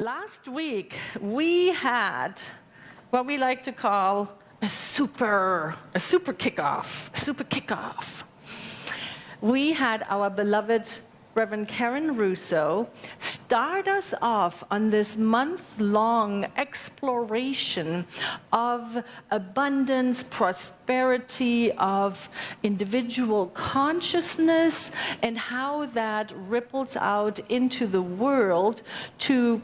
Last week, we had what we like to call a super kickoff. We had our beloved Reverend Karen Russo start us off on this month-long exploration of abundance, prosperity, of individual consciousness, and how that ripples out into the world to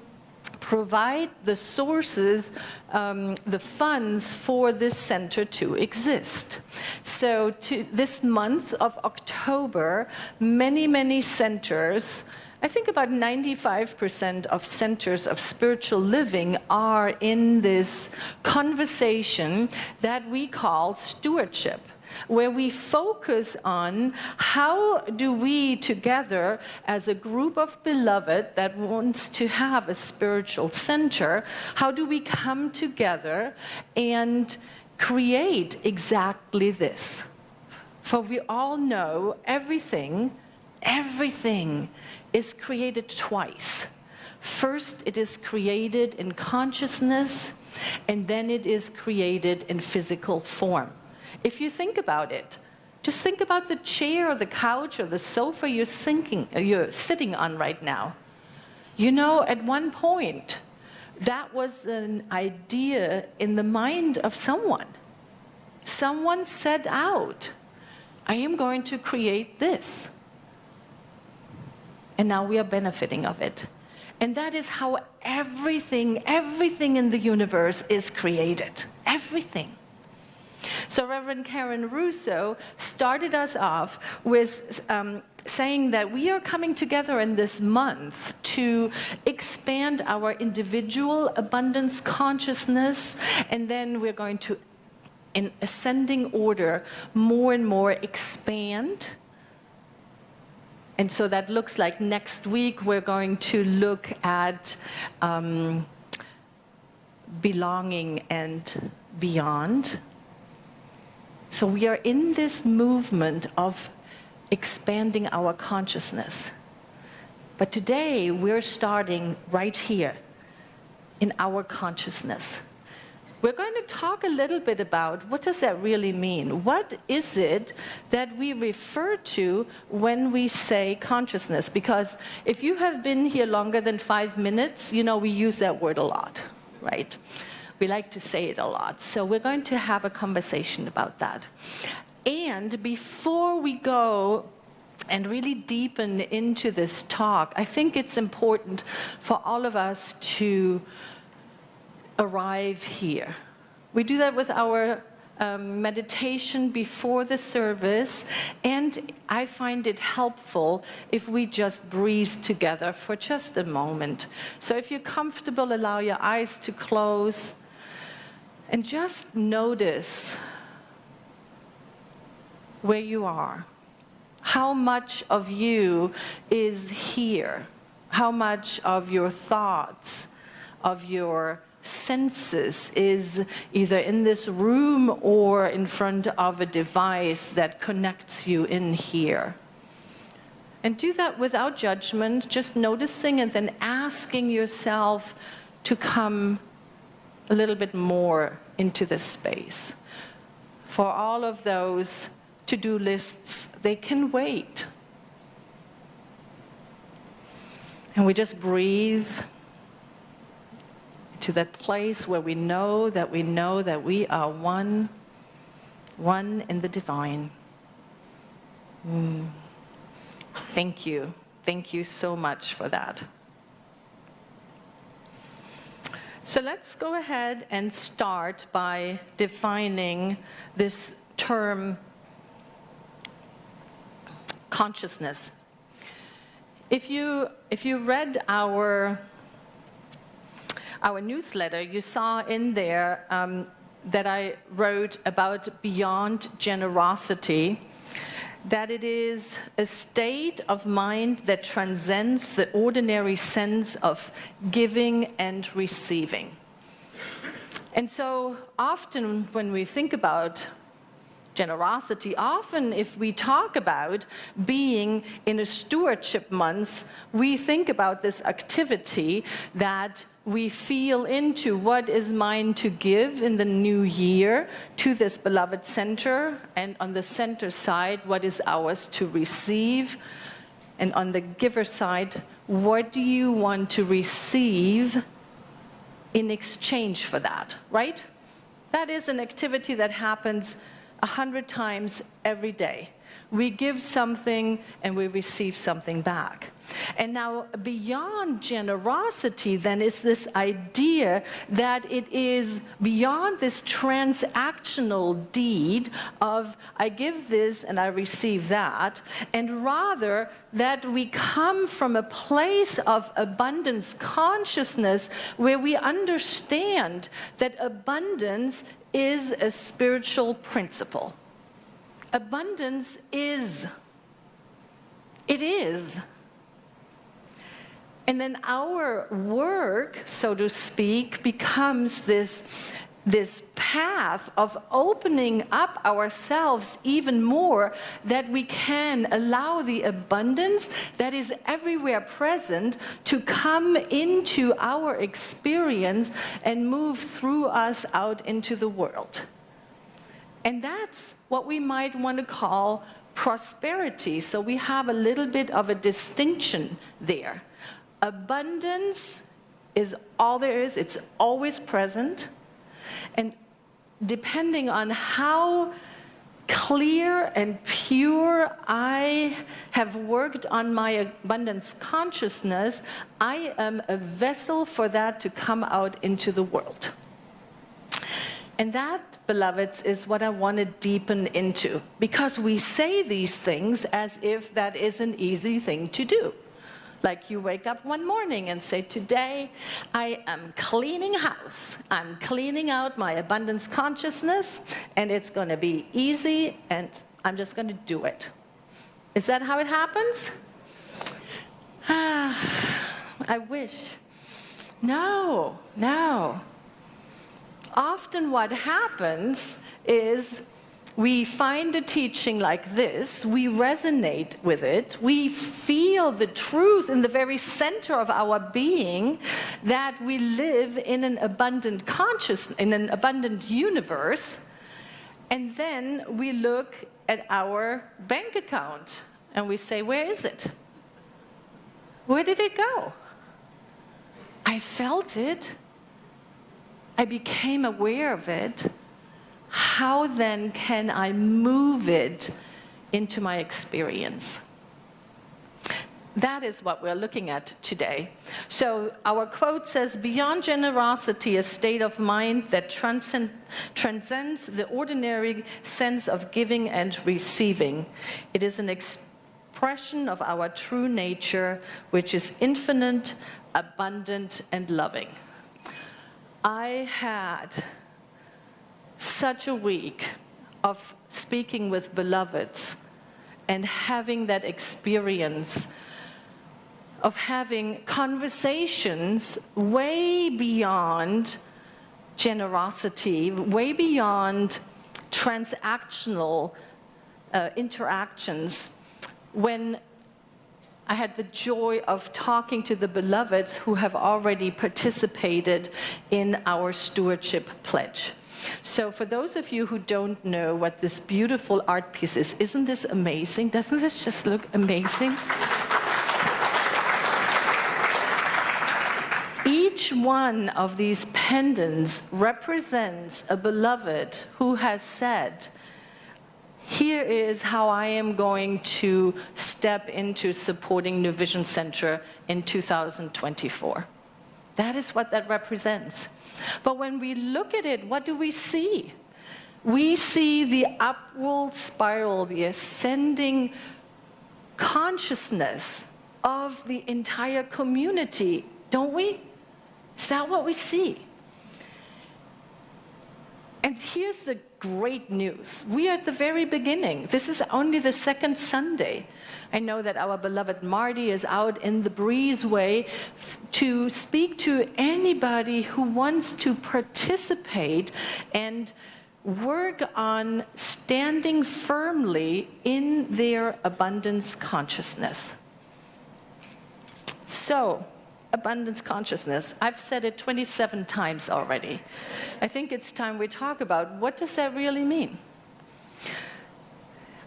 provide the sources, the funds for this center to exist. So this month of October, many centers, I think about 95% of centers of spiritual living are in this conversation that we call stewardship, where we focus on how do we together as a group of beloved that wants to have a spiritual center, how do we come together and create exactly this? For we all know everything is created twice. First, it is created in consciousness, and then it is created in physical form. If you think about it, just think about the chair or the couch or the sofa you're sitting on right now. You know, at one point, that was an idea in the mind of someone. Someone set out, I am going to create this. And now we are benefiting of it. And that is how everything in the universe is created. Everything. So Reverend Karen Russo started us off with saying that we are coming together in this month to expand our individual abundance consciousness, and then we're going to, in ascending order, more and more expand. And so that looks like next week we're going to look at belonging and beyond. So we are in this movement of expanding our consciousness. But today we're starting right here in our consciousness. We're going to talk a little bit about what does that really mean? What is it that we refer to when we say consciousness? Because if you have been here longer than 5 minutes, you know we use that word a lot, right? We like to say it a lot. So we're going to have a conversation about that. And before we go and really deepen into this talk, I think it's important for all of us to arrive here. We do that with our meditation before the service, and I find it helpful if we just breathe together for just a moment. So if you're comfortable, allow your eyes to close and just notice where you are. How much of you is here? How much of your thoughts, of your senses is either in this room or in front of a device that connects you in here? And do that without judgment, just noticing and then asking yourself to come a little bit more into this space. For all of those to-do lists, they can wait. And we just breathe to that place where we know that we are one in the divine. Thank you. Thank you so much for that. So let's go ahead and start by defining this term consciousness. If you read our newsletter, you saw in there that I wrote about beyond generosity, that it is a state of mind that transcends the ordinary sense of giving and receiving. And so often when we think about generosity. Often, if we talk about being in a stewardship month, we think about this activity that we feel into what is mine to give in the new year to this beloved center, and on the center side, what is ours to receive, and on the giver side, what do you want to receive in exchange for that, right? That is an activity that happens 100 times every day. We give something and we receive something back. And now beyond generosity then is this idea that it is beyond this transactional deed of I give this and I receive that, and rather that we come from a place of abundance consciousness where we understand that abundance is a spiritual principle. Abundance is. It is. And then our work, so to speak, becomes this path of opening up ourselves even more, that we can allow the abundance that is everywhere present to come into our experience and move through us out into the world. And that's what we might want to call prosperity. So we have a little bit of a distinction there. Abundance is all there is. It's always present. And depending on how clear and pure I have worked on my abundance consciousness, I am a vessel for that to come out into the world. And that, beloveds, is what I want to deepen into, because we say these things as if that is an easy thing to do. Like you wake up one morning and say, today I am cleaning house. I'm cleaning out my abundance consciousness, and it's going to be easy, and I'm just going to do it. Is that how it happens? I wish. No. Often what happens is we find a teaching like this, we resonate with it, we feel the truth in the very center of our being that we live in an abundant consciousness, in an abundant universe, and then we look at our bank account and we say, where is it? Where did it go? I felt it. I became aware of it. How then can I move it into my experience? That is what we're looking at today. So our quote says, beyond generosity, a state of mind that transcends the ordinary sense of giving and receiving. It is an expression of our true nature, which is infinite, abundant, and loving. I had such a week of speaking with beloveds and having that experience of having conversations way beyond generosity, way beyond transactional interactions, when I had the joy of talking to the beloveds who have already participated in our stewardship pledge. So for those of you who don't know what this beautiful art piece is, isn't this amazing? Doesn't this just look amazing? Each one of these pendants represents a beloved who has said, here is how I am going to step into supporting New Vision Center in 2024. That is what that represents. But when we look at it, what do we see? We see the upward spiral, the ascending consciousness of the entire community, don't we? Is that what we see? And here's the great news. We are at the very beginning. This is only the second Sunday. I know that our beloved Marty is out in the breezeway to speak to anybody who wants to participate. And work on standing firmly in their abundance consciousness. So, abundance consciousness, I've said it 27 times already. I think it's time we talk about what does that really mean?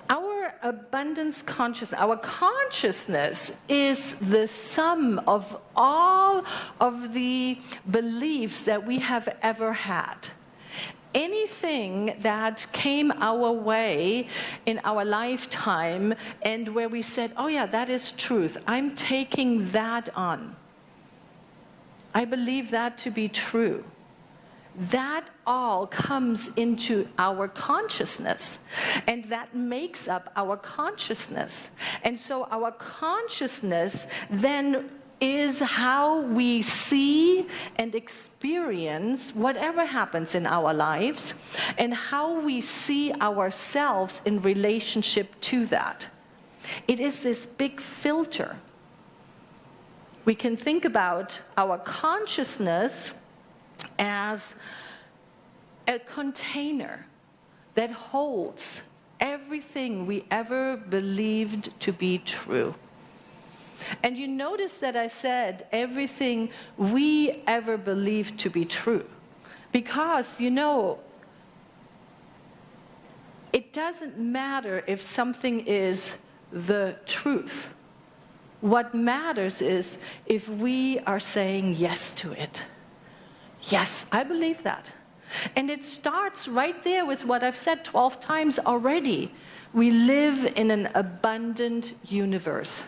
Our abundance consciousness, our consciousness is the sum of all of the beliefs that we have ever had. Anything that came our way in our lifetime and where we said, oh yeah, that is truth, I'm taking that on. I believe that to be true. That all comes into our consciousness, and that makes up our consciousness. And so our consciousness then is how we see and experience whatever happens in our lives, and how we see ourselves in relationship to that. It is this big filter. We can think about our consciousness as a container that holds everything we ever believed to be true. And you notice that I said everything we ever believed to be true. Because, you know, it doesn't matter if something is the truth. What matters is if we are saying yes to it. Yes, I believe that. And it starts right there with what I've said 12 times already. We live in an abundant universe.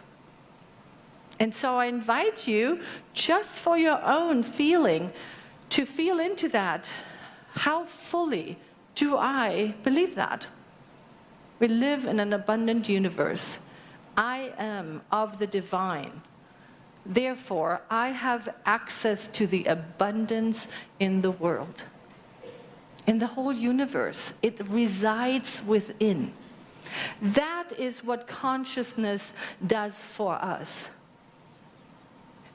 And so I invite you, just for your own feeling, to feel into that. How fully do I believe that? We live in an abundant universe. I am of the divine. Therefore, I have access to the abundance in the world. In the whole universe, it resides within. That is what consciousness does for us.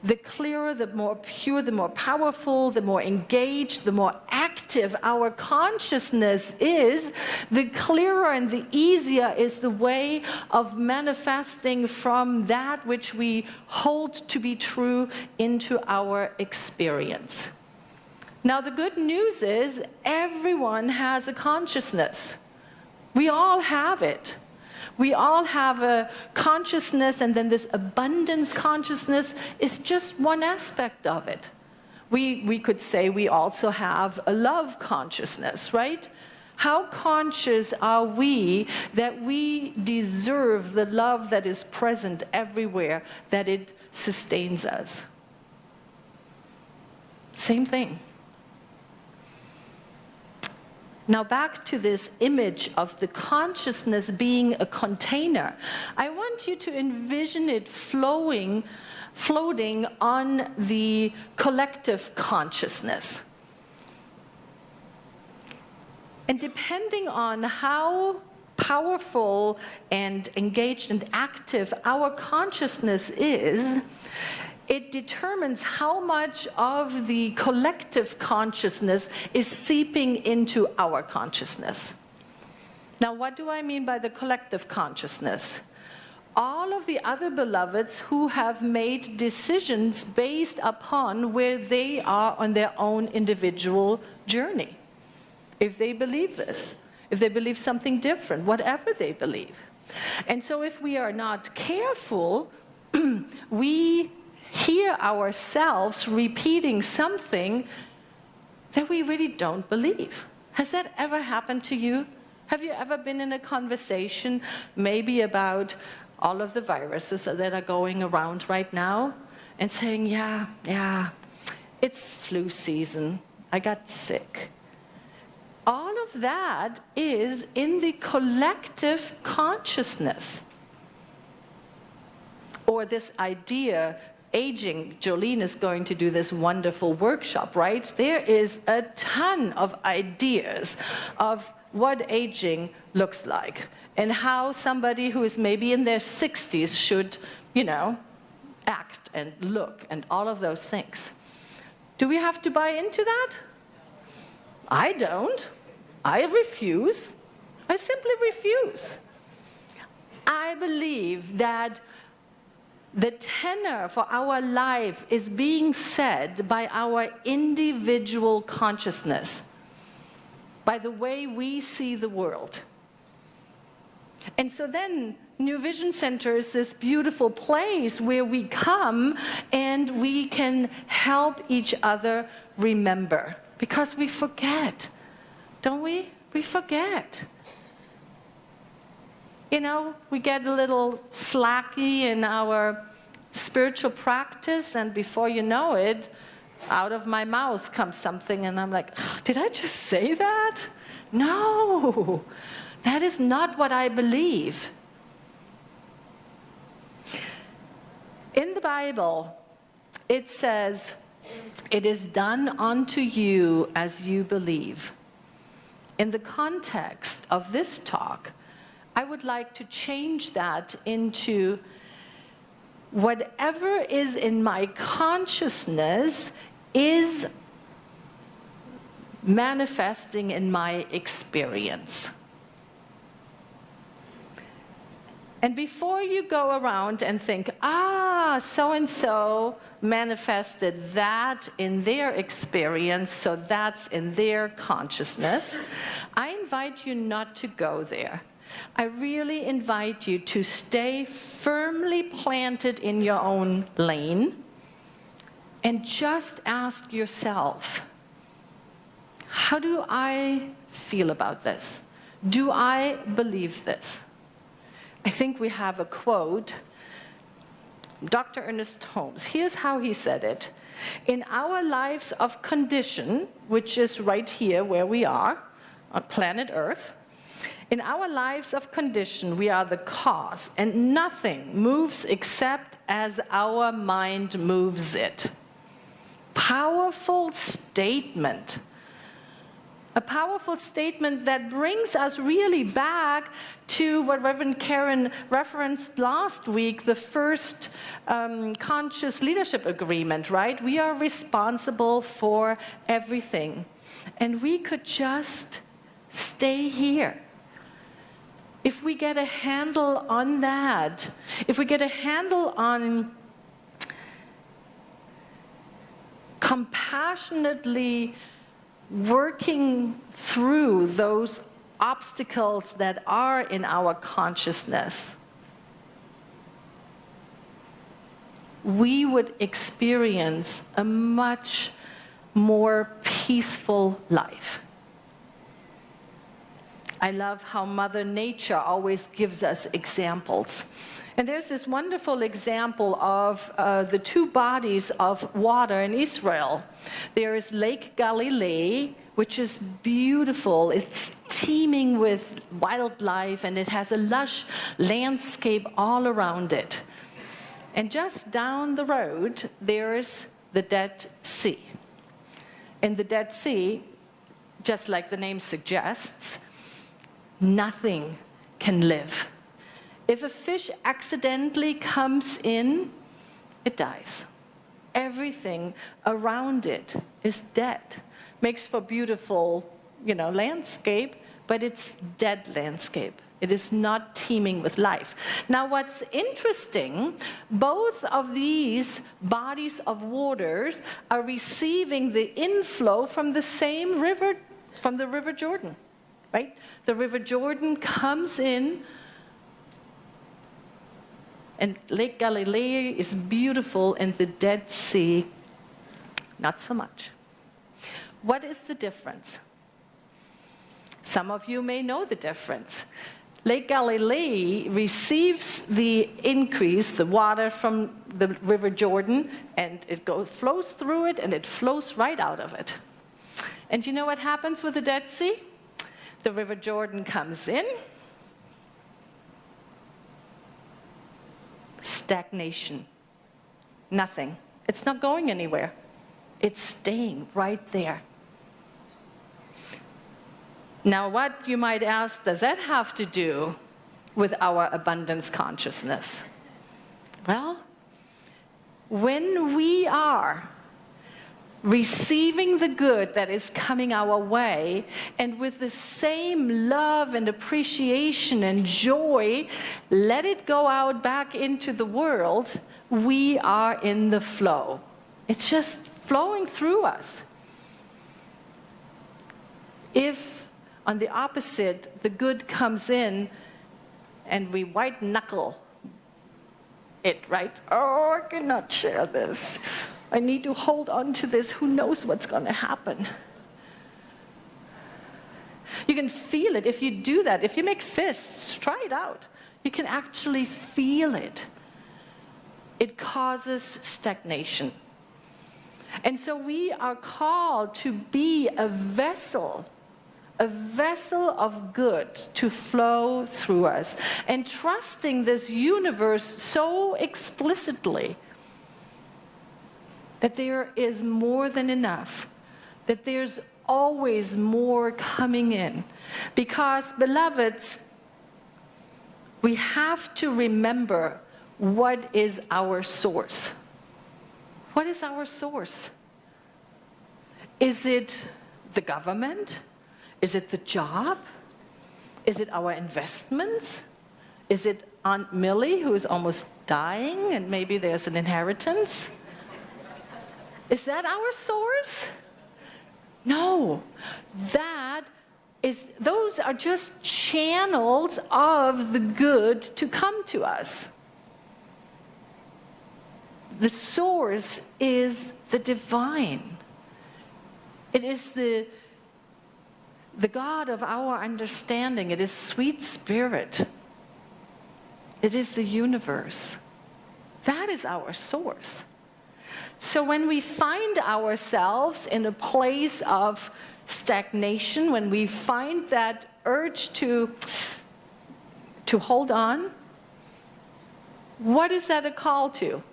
The clearer, the more pure, the more powerful, the more engaged, the more active our consciousness is, the clearer and the easier is the way of manifesting from that which we hold to be true into our experience. Now, the good news is everyone has a consciousness. We all have it. We all have a consciousness, and then this abundance consciousness is just one aspect of it. We could say we also have a love consciousness, right? How conscious are we that we deserve the love that is present everywhere, that it sustains us? Same thing. Now back to this image of the consciousness being a container. I want you to envision it floating on the collective consciousness. And depending on how powerful and engaged and active our consciousness is, it determines how much of the collective consciousness is seeping into our consciousness. Now, what do I mean by the collective consciousness? All of the other beloveds who have made decisions based upon where they are on their own individual journey. If they believe this, if they believe something different, whatever they believe. And so if we are not careful, we hear ourselves repeating something that we really don't believe. Has that ever happened to you? Have you ever been in a conversation maybe about all of the viruses that are going around right now and saying, yeah, it's flu season, I got sick. All of that is in the collective consciousness. Or this idea, aging, Jolene is going to do this wonderful workshop, right? There is a ton of ideas of what aging looks like and how somebody who is maybe in their 60s should, act and look and all of those things. Do we have to buy into that? I don't. I refuse. I simply refuse. I believe that the tenor for our life is being set by our individual consciousness, by the way we see the world. And so then New Vision Center is this beautiful place where we come and we can help each other remember. Because we forget, don't we? We forget. You know, we get a little slacky in our spiritual practice, and before you know it, out of my mouth comes something, and I'm like, did I just say that? No, that is not what I believe. In the Bible, it says, "It is done unto you as you believe." In the context of this talk, I would like to change that into whatever is in my consciousness is manifesting in my experience. And before you go around and think, so-and-so manifested that in their experience, so that's in their consciousness, I invite you not to go there. I really invite you to stay firmly planted in your own lane and just ask yourself, how do I feel about this? Do I believe this? I think we have a quote, Dr. Ernest Holmes. Here's how he said it. "In our lives of condition," which is right here where we are, on planet Earth, "in our lives of condition, we are the cause, and nothing moves except as our mind moves it." Powerful statement. A powerful statement that brings us really back to what Reverend Karen referenced last week, the first conscious leadership agreement, right? We are responsible for everything. And we could just stay here. If we get a handle on that, if we get a handle on compassionately working through those obstacles that are in our consciousness, we would experience a much more peaceful life. I love how Mother Nature always gives us examples. And there's this wonderful example of the two bodies of water in Israel. There is Lake Galilee, which is beautiful. It's teeming with wildlife, and it has a lush landscape all around it. And just down the road, there's the Dead Sea. In the Dead Sea, just like the name suggests, nothing can live. If a fish accidentally comes in, it dies. Everything around it is dead. Makes for beautiful, landscape, but it's dead landscape. It is not teeming with life. Now, what's interesting, both of these bodies of waters are receiving the inflow from the same river, from the River Jordan, right? The River Jordan comes in, and Lake Galilee is beautiful, and the Dead Sea, not so much. What is the difference? Some of you may know the difference. Lake Galilee receives the increase, the water from the River Jordan, and it flows through it, and it flows right out of it. And you know what happens with the Dead Sea? The River Jordan comes in, stagnation, nothing. It's not going anywhere. It's staying right there. Now, what, you might ask, does that have to do with our abundance consciousness? Well, when we are receiving the good that is coming our way, and with the same love and appreciation and joy, let it go out back into the world, we are in the flow. It's just flowing through us. If, on the opposite, the good comes in and we white knuckle it, right? Oh, I cannot share this. I need to hold on to this. Who knows what's going to happen? You can feel it if you do that. If you make fists, try it out. You can actually feel it. It causes stagnation. And so we are called to be a vessel of good to flow through us, and trusting this universe so explicitly that there is more than enough, that there's always more coming in. Because, beloveds, we have to remember what is our source. What is our source? Is it the government? Is it the job? Is it our investments? Is it Aunt Millie, who is almost dying and maybe there's an inheritance? Is that our source? No. Those are just channels of the good to come to us. The source is the divine. It is the God of our understanding. It is sweet spirit. It is the universe. That is our source. So when we find ourselves in a place of stagnation, when we find that urge to hold on, what is that a call to?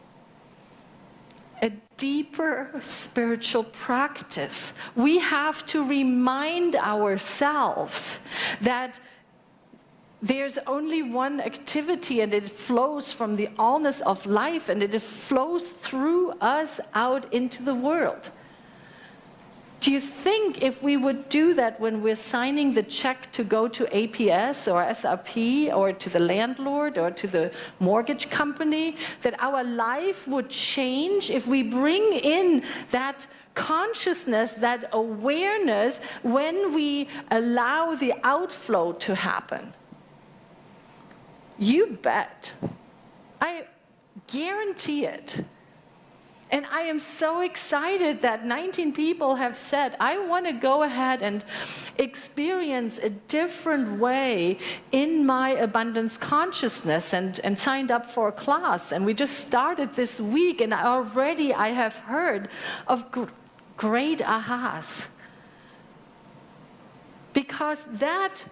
A deeper spiritual practice. We have to remind ourselves that there's only one activity, and it flows from the allness of life, and it flows through us out into the world. Do you think if we would do that when we're signing the check to go to APS or SRP or to the landlord or to the mortgage company, that our life would change if we bring in that consciousness, that awareness, when we allow the outflow to happen? You bet. I guarantee it. And I am so excited that 19 people have said, I want to go ahead and experience a different way in my abundance consciousness, and signed up for a class. And we just started this week, and already I have heard of great ahas. Because that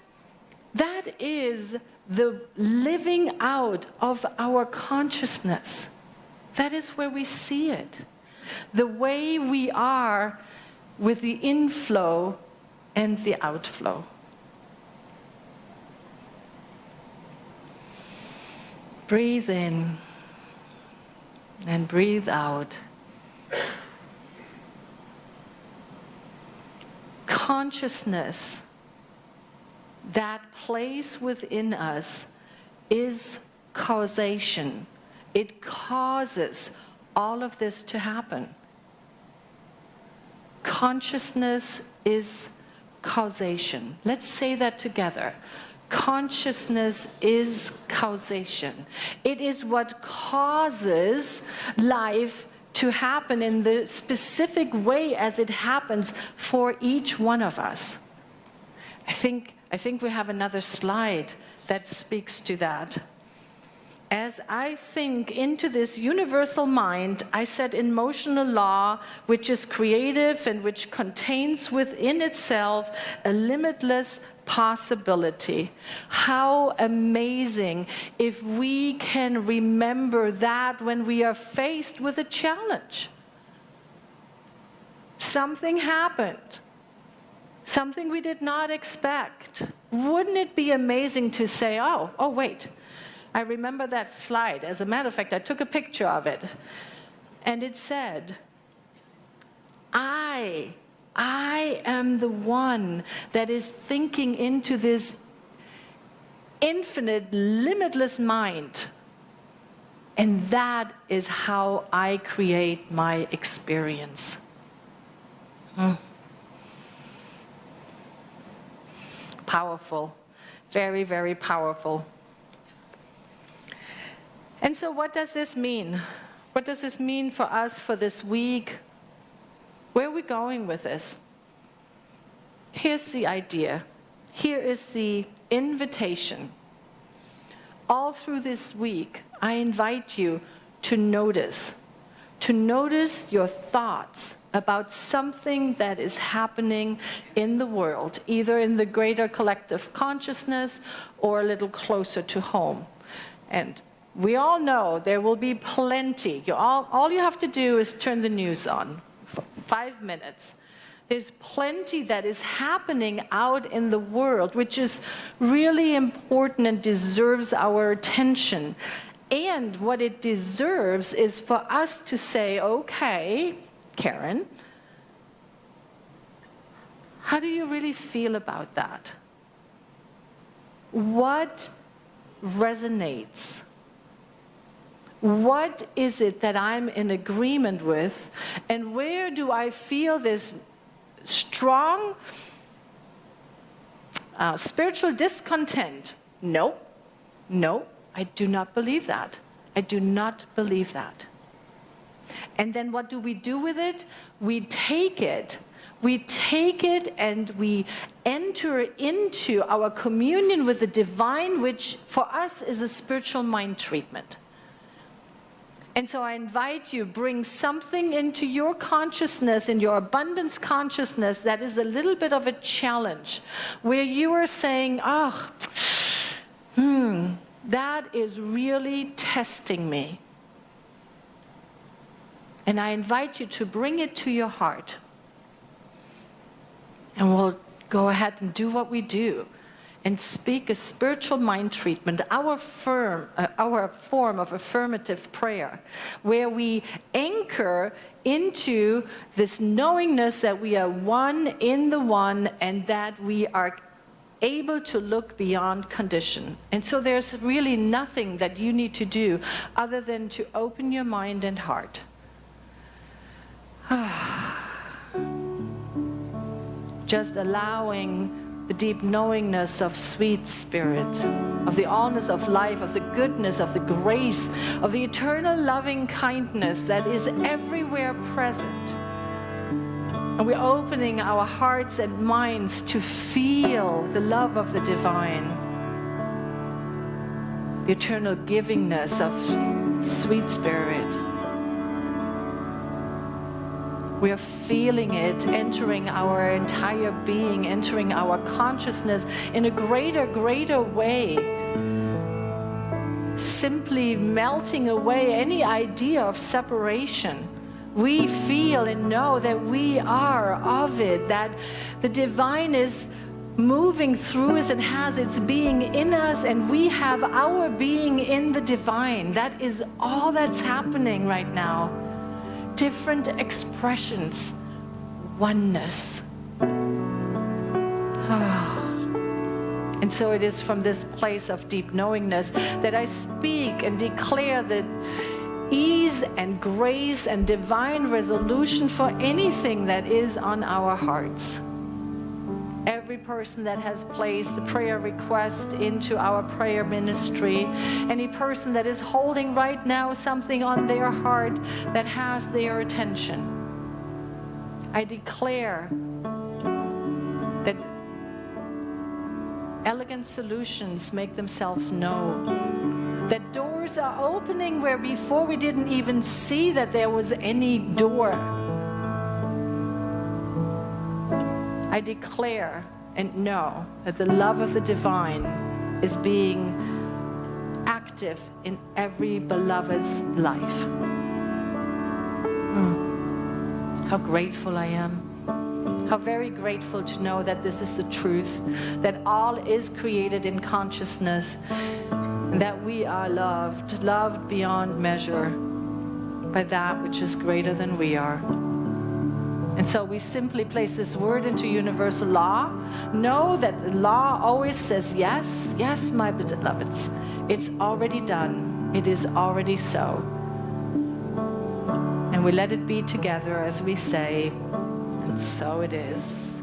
is the living out of our consciousness. That is where we see it. The way we are with the inflow and the outflow. Breathe in and breathe out. Consciousness, that place within us, is causation. It causes all of this to happen. Consciousness is causation. Let's say that together. Consciousness is causation. It is what causes life to happen in the specific way as it happens for each one of us. I think we have another slide that speaks to that. As I think into this universal mind, I set in motion a law which is creative and which contains within itself a limitless possibility. How amazing if we can remember that when we are faced with a challenge. Something happened. Something we did not expect. Wouldn't it be amazing to say, oh wait, I remember that slide. As a matter of fact, I took a picture of it. And it said, I am the one that is thinking into this infinite, limitless mind. And that is how I create my experience. Powerful. Very, very powerful. And so what does this mean? What does this mean for us for this week? Where are we going with this? Here's the idea. Here is the invitation. All through this week, I invite you to notice your thoughts about something that is happening in the world, either in the greater collective consciousness or a little closer to home. And we all know there will be plenty. All you have to do is turn the news on for 5 minutes. There's plenty that is happening out in the world, which is really important and deserves our attention. And what it deserves is for us to say, okay, Karen, how do you really feel about that? What resonates? What is it that I'm in agreement with? And where do I feel this strong spiritual discontent? No, I do not believe that. I do not believe that. And then what do we do with it? We take it and we enter into our communion with the divine, which for us is a spiritual mind treatment. And so I invite you, bring something into your consciousness, in your abundance consciousness, that is a little bit of a challenge, where you are saying, that is really testing me. And I invite you to bring it to your heart. And we'll go ahead and do what we do and speak a spiritual mind treatment, our form of affirmative prayer, where we anchor into this knowingness that we are one in the one and that we are able to look beyond condition. And so there's really nothing that you need to do other than to open your mind and heart. Just allowing the deep knowingness of sweet spirit, of the allness of life, of the goodness, of the grace, of the eternal loving kindness that is everywhere present. And we're opening our hearts and minds to feel the love of the divine, the eternal givingness of sweet spirit. We are feeling it entering our entire being, entering our consciousness in a greater way. Simply melting away any idea of separation. We feel and know that we are of it, that the divine is moving through us and has its being in us, and we have our being in the divine. That is all that's happening right now. Different expressions, oneness. And so it is from this place of deep knowingness that I speak and declare that ease and grace and divine resolution for anything that is on our hearts. Every person that has placed a prayer request into our prayer ministry, any person that is holding right now something on their heart that has their attention, I declare that elegant solutions make themselves known. That doors are opening where before we didn't even see that there was any door. I declare and know that the love of the divine is being active in every beloved's life. How grateful I am. How very grateful to know that this is the truth, that all is created in consciousness, and that we are loved beyond measure by that which is greater than we are. And so we simply place this word into universal law. Know that the law always says yes, yes, my beloveds. It's already done. It is already so. And we let it be together as we say, and so it is.